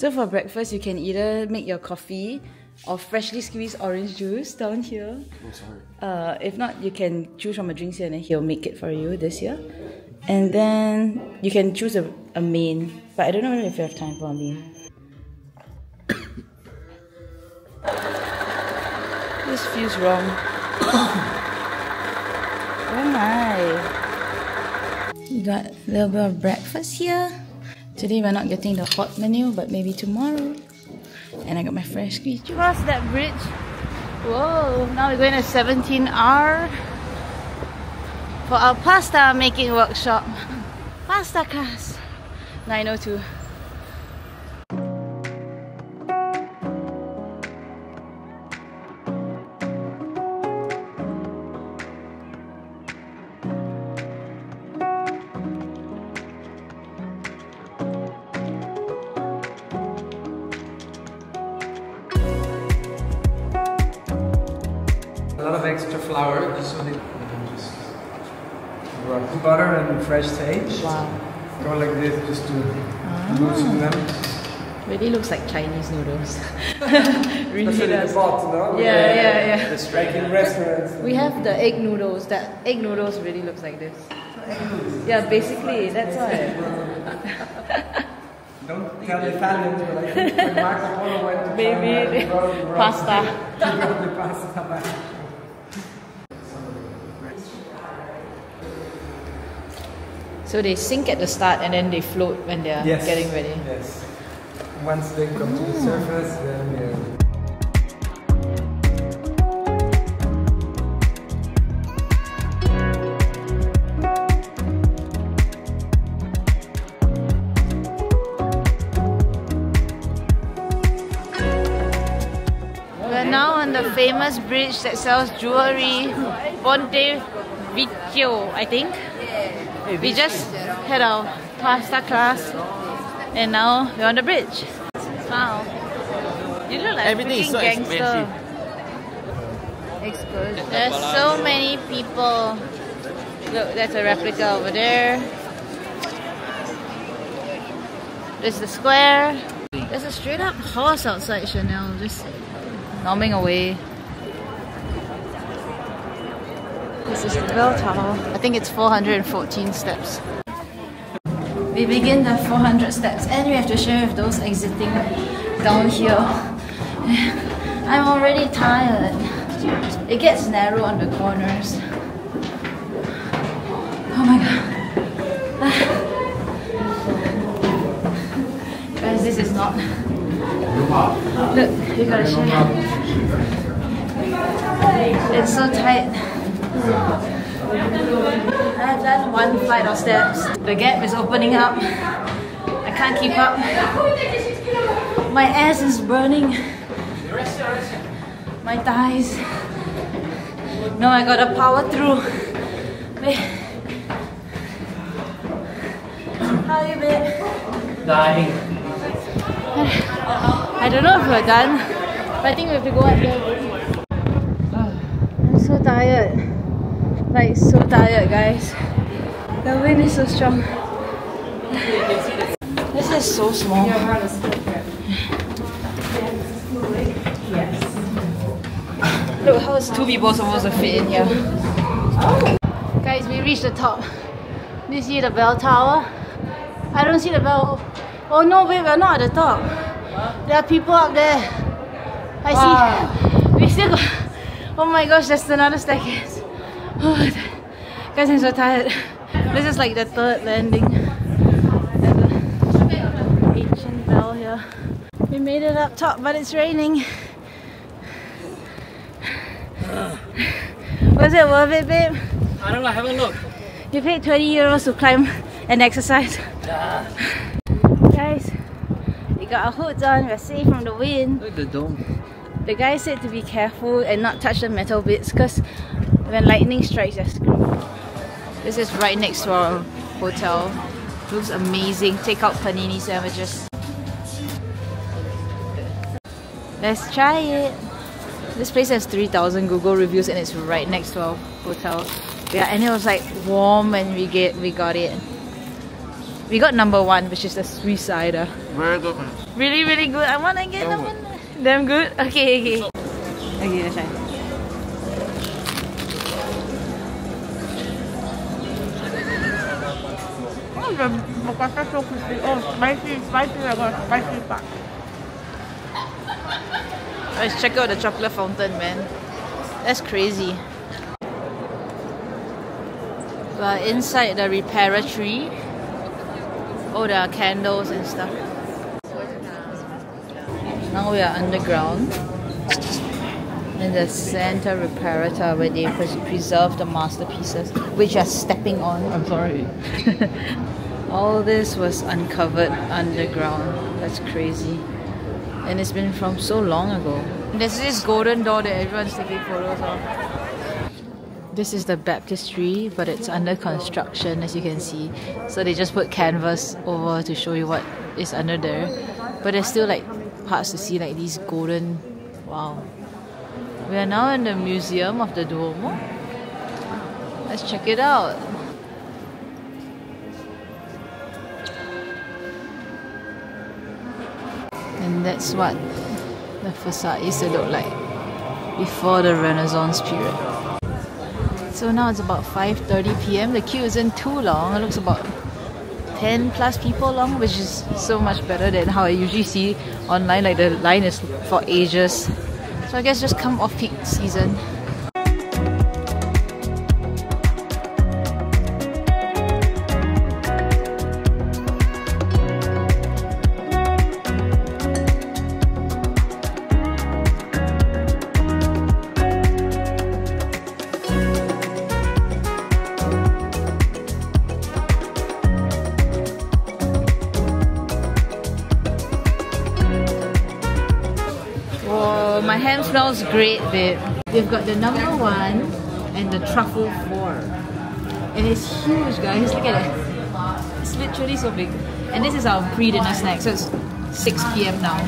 So for breakfast, you can either make your coffee or freshly squeezed orange juice down here. Oh, sorry. If not, you can choose from a drinks here and then he'll make it for you this year. And then you can choose a main, but I don't know if you have time for a main. This feels wrong. Oh my! We got a little bit of breakfast here. Today we're not getting the hot menu, but maybe tomorrow. And I got my fresh squeeze. Cross that bridge. Whoa! Now we're going to 17R for our pasta making workshop. Pasta class 902. A lot of extra flour, just so they can just rub butter and fresh sage. Wow. Go like this just to loosen them. Really looks like Chinese noodles. Really Especially does. the pot, no? Yeah. The striking restaurants. We have the egg noodles. That egg noodles really looks like this. Yeah, basically, that's why. Don't tell the Italians, but I think when Marco Polo went to China, Maybe he brought pasta. He brought the pasta back. So they sink at the start and then they float when they're getting ready. Yes. Once they come to the surface, then yeah. We're now on the famous bridge that sells jewelry, Ponte Vecchio, I think. We just had our pasta class and now we're on the bridge. Wow. You look like Everything a is so freaking gangster. expensive. There's so many people. Look, there's a replica over there. There's the square. There's a straight up horse outside Chanel, just nomming away. This is the bell tower. I think it's 414 steps. We begin the 400 steps and we have to share with those exiting down here. I'm already tired. It gets narrow on the corners. Oh my god. Guys, this is not... Look, you gotta share. It's so tight. I've done one flight of steps. The gap is opening up. I can't keep up. My ass is burning. My thighs. No, I gotta power through. Wait. How are you, babe? Dying. I don't know if we're done, but I think we have to go up there. I'm so tired. Like, so tired, guys. The wind is so strong. This is so small. Look, how is two people supposed to fit in here? Guys, we reached the top. Do you see the bell tower? I don't see the bell. Oh no, wait, we're not at the top. There are people up there. I see. We still got... Oh my gosh, there's another staircase. Oh, guys, I'm so tired. This is like the third landing. There's an ancient bell here. We made it up top, but it's raining. Was it worth it, babe? I don't know, have a look. You paid 20 euros to climb and exercise. Guys, we got our hoods on, we're safe from the wind. Look at the dome. The guy said to be careful and not touch the metal bits because when lightning strikes, you're screwed. This is right next to our hotel. Looks amazing. Take out panini sandwiches. Let's try it. This place has 3,000 Google reviews and it's right next to our hotel. Yeah, and it was like warm when we got it. We got number 1, which is the Swiss cider. Very good, man. Really, really good. I wanna get number 1. Damn good. Okay, okay. Okay, let's try. Oh, the mochacha so crispy. Oh, spicy, spicy. I got a spicy part. Let's check out the chocolate fountain, man. That's crazy. We're inside the reparatory. Oh, there are candles and stuff. Now we are underground in the Santa Reparata where they preserve the masterpieces, which are stepping on. I'm sorry. All this was uncovered underground. That's crazy. And it's been from so long ago. There's this golden door that everyone's taking photos of. This is the baptistry, but it's under construction, as you can see. So they just put canvas over to show you what is under there. But there's still like parts to see, like these golden... Wow. We are now in the Museum of the Duomo. Let's check it out. And that's what the facade used to look like before the Renaissance period. So now it's about 5:30 PM. The queue isn't too long. It looks about 10 plus people long, which is so much better than how I usually see online. Like the line is for ages. So I guess just come off peak season. My hand smells great, babe. We've got the number 1 and the truffle 4. And it's huge, guys. Look at it. It's literally so big. And this is our pre-dinner snack, so it's 6 PM now.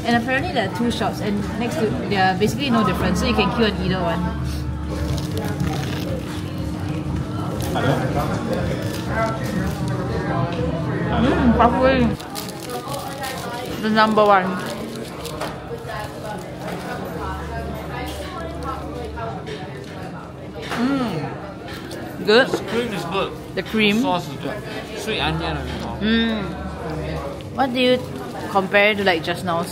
And apparently there are 2 shops, and next to they are basically no different, so you can queue on either one. Truffle. The number 1. Good. The cream is good. The cream. The sauce is good. Sweet onion and all. What do you compare to like just now?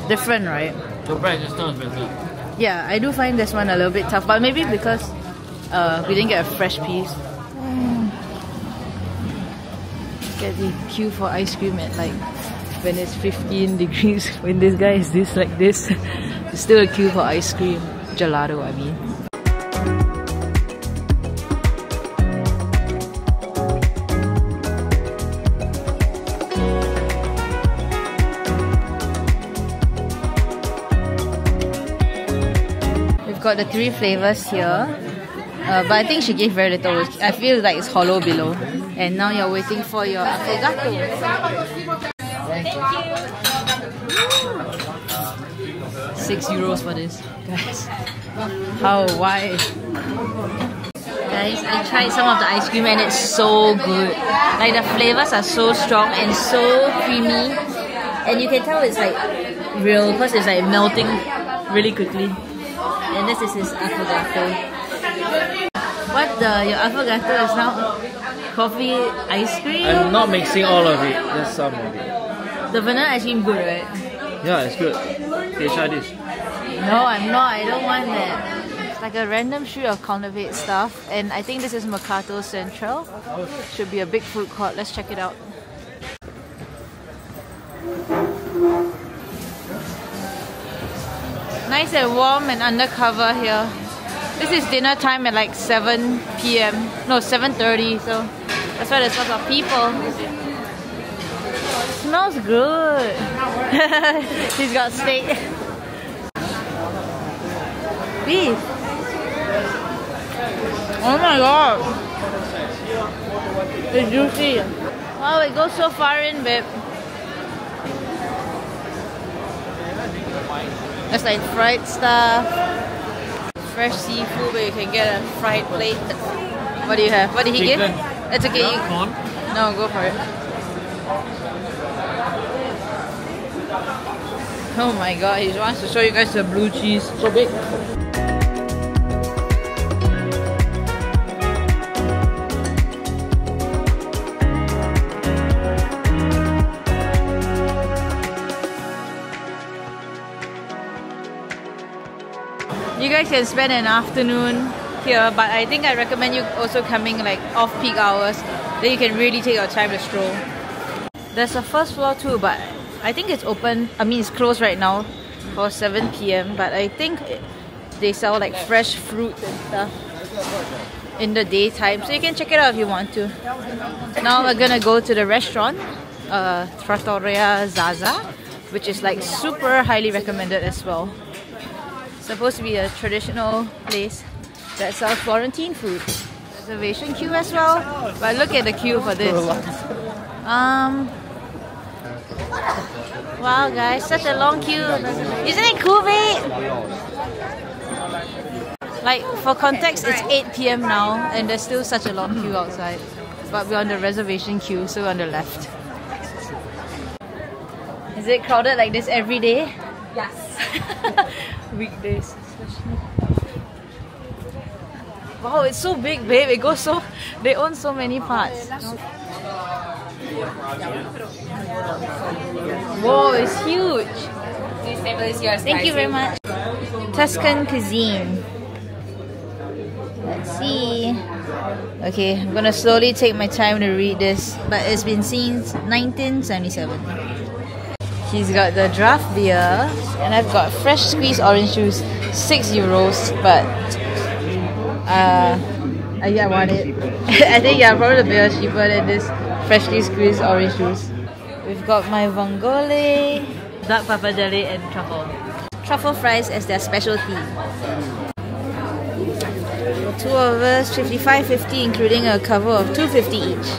Different, right? The bread just now is better. Yeah, I do find this one a little bit tough, but maybe because we didn't get a fresh piece. Get the queue for ice cream at like when it's 15 degrees. When this guy is like this, there's still a queue for ice cream. Gelato, I mean. Got the 3 flavors here, but I think she gave very little. I feel like it's hollow below. And now you're waiting for your affogato. Thank you. €6 for this, guys. How? Why? Guys, I tried some of the ice cream and it's so good. Like the flavors are so strong and so creamy, and you can tell it's like real because it's like melting really quickly. And this is his affogato. Your affogato is now coffee ice cream? I'm not mixing all of it, just some of it. The vanilla ice cream good, right? Yeah, it's good. Okay, try this. No, I'm not. I don't want that. It's like a random street of counterfeit stuff. And I think this is Mercato Centrale. Should be a big food court. Let's check it out. Nice and warm and undercover here. This is dinner time at like 7 PM. No, 7:30. So that's why there's lots of people. Smells good. He's got steak. Beef. Oh my god. It's juicy. Wow, it goes so far in, babe. There's like fried stuff, fresh seafood where you can get a fried plate. What do you have? What did he give? It's okay. Corn? No, go for it. Oh my god, he wants to show you guys the blue cheese. So big. You guys can spend an afternoon here, but I think I recommend you also coming like off-peak hours. Then you can really take your time to stroll. There's a first floor too, but I think it's open. I mean, it's closed right now for 7 PM, but I think they sell like fresh fruit and stuff in the daytime, so you can check it out if you want to. Now we're gonna go to the restaurant, Trattoria Zà Zà, which is like super highly recommended as well. Supposed to be a traditional place that sells Florentine food. Reservation queue as well, but look at the queue for this. Wow guys, such a long queue. Isn't it cool, babe? Like for context, it's 8 PM now and there's still such a long queue outside. But we're on the reservation queue, so we're on the left. Is it crowded like this every day? Yes. Weekdays especially. Wow, it's so big, babe. It goes so... They own so many parts. Whoa, it's huge. Thank you very much. Tuscan cuisine. Let's see. Okay, I'm gonna slowly take my time to read this, but it's been since 1977. He's got the draft beer, and I've got fresh squeezed orange juice, €6, but yeah, I want it. I think yeah, probably the beer is cheaper than this freshly squeezed orange juice. We've got my vongole, dark pappardelle, and truffle. Truffle fries as their specialty. For 2 of us, $55.50, including a cover of $2.50 each.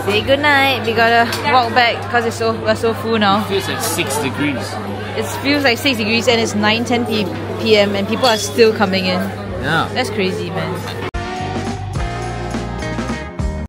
Say goodnight. We gotta walk back because we're so full now. It feels like 6 degrees. It feels like 6 degrees and it's 9:10 PM and people are still coming in. Yeah. That's crazy, man.